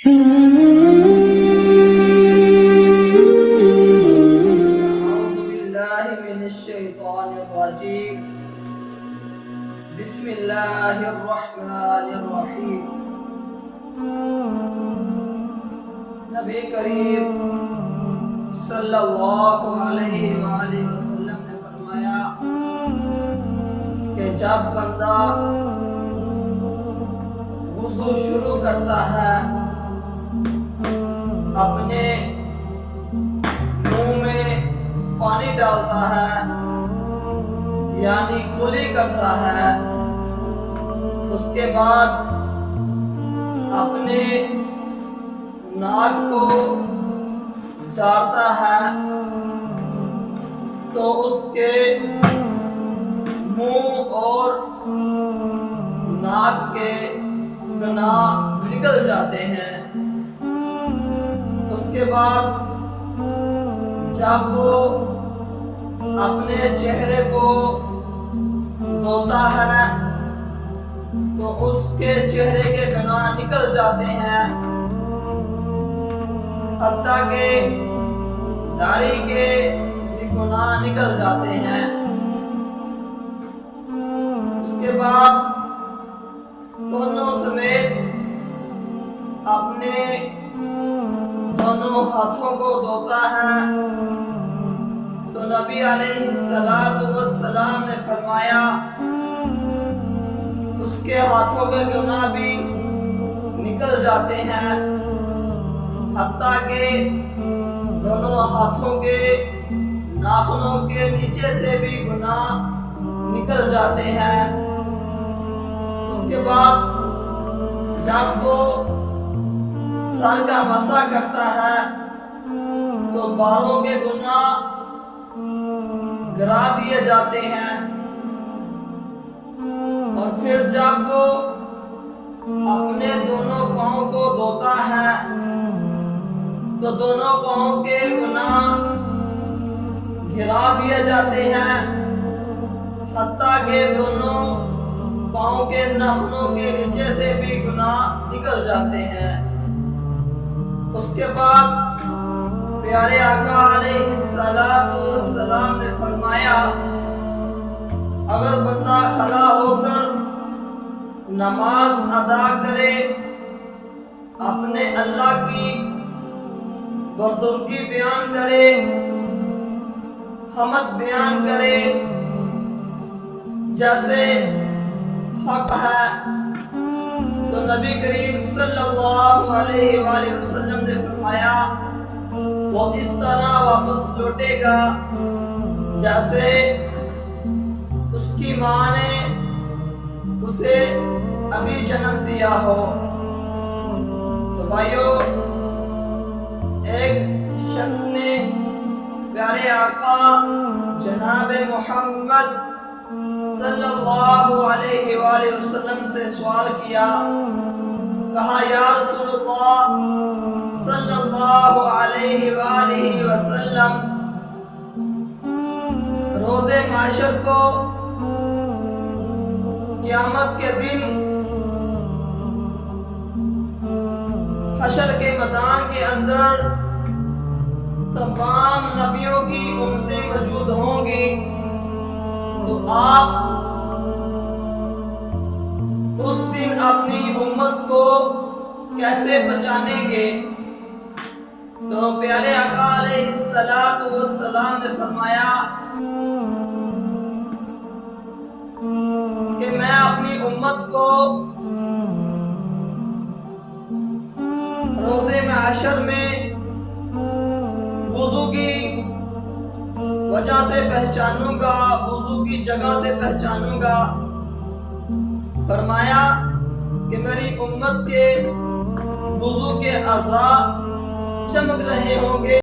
بالله من الشيطان الرجيم. بسم الله الرحمن الرحیم. نبی کریم صلی اللہ علیہ وآلہ وسلم نے فرمایا کہ جب بندہ وضو شروع کرتا ہے، اپنے منہ میں پانی ڈالتا ہے یعنی کلی کرتا ہے، اس کے بعد اپنے ناک کو جھاڑتا ہے تو اس کے منہ اور ناک کے گناہ نکل جاتے ہیں۔ اس کے بعد جب وہ اپنے چہرے کو دھوتا ہے تو اس کے چہرے کے گناہ نکل جاتے ہیں، حتیٰ کہ داڑھی کے بھی گناہ نکل جاتے ہیں۔ اس کے بعد دونوں سمیت اپنے دونوں ہاتھوں کو دھوتا ہے تو نبی علیہ السلام نے فرمایا اس کے ہاتھوں کے گناہ بھی نکل جاتے ہیں، حتیٰ کہ دونوں ہاتھوں کے ناخنوں کے نیچے سے بھی گناہ نکل جاتے ہیں۔ اس کے بعد جب وہ سر کا مسح کرتا ہے تو بالوں کے گناہ گرا دیے جاتے ہیں، اور پھر جب وہ اپنے دونوں پاؤں کو دھوتا ہے تو دونوں پاؤں کے گناہ گرا دیے جاتے ہیں، حتیٰ کہ دونوں پاؤں کے ناخنوں کے نیچے سے بھی گناہ نکل جاتے ہیں۔ اس کے بعد پیارے آقا علیہ السلام نے فرمایا اگر بندہ کھڑا ہو کر نماز ادا کرے، اپنے اللہ کی بزرگی بیان کرے، حمد بیان کرے جیسے حق ہے، تو نبی کریم صلی اللہ علیہ وآلہ وسلم نے فرمایا وہ اس طرح واپس لوٹے گا جیسے اس کی ماں نے اسے ابھی جنم دیا ہو۔ تو بھائیو، ایک شخص نے پیارے آقا جناب محمد صلی اللہ علیہ وآلہ وسلم سے سوال کیا، کہا یا رسول اللہ صلی اللہ علیہ وآلہ وسلم، روز محشر کو قیامت کے دن حشر کے میدان کے اندر تمام نبیوں کی امتیں موجود ہوں گی، تو آپ اس دن اپنی امت کو کیسے بچانیں گے؟ تو پیارے آقا علیہ السلام نے فرمایا کہ میں اپنی امت کو روز محشر میں وضو کی وجہ سے پہچانوں گا، وضو کی جگہ سے پہچانوں گا۔ فرمایا کہ میری امت کے وضو کے اعضاء چمک رہے ہوں گے۔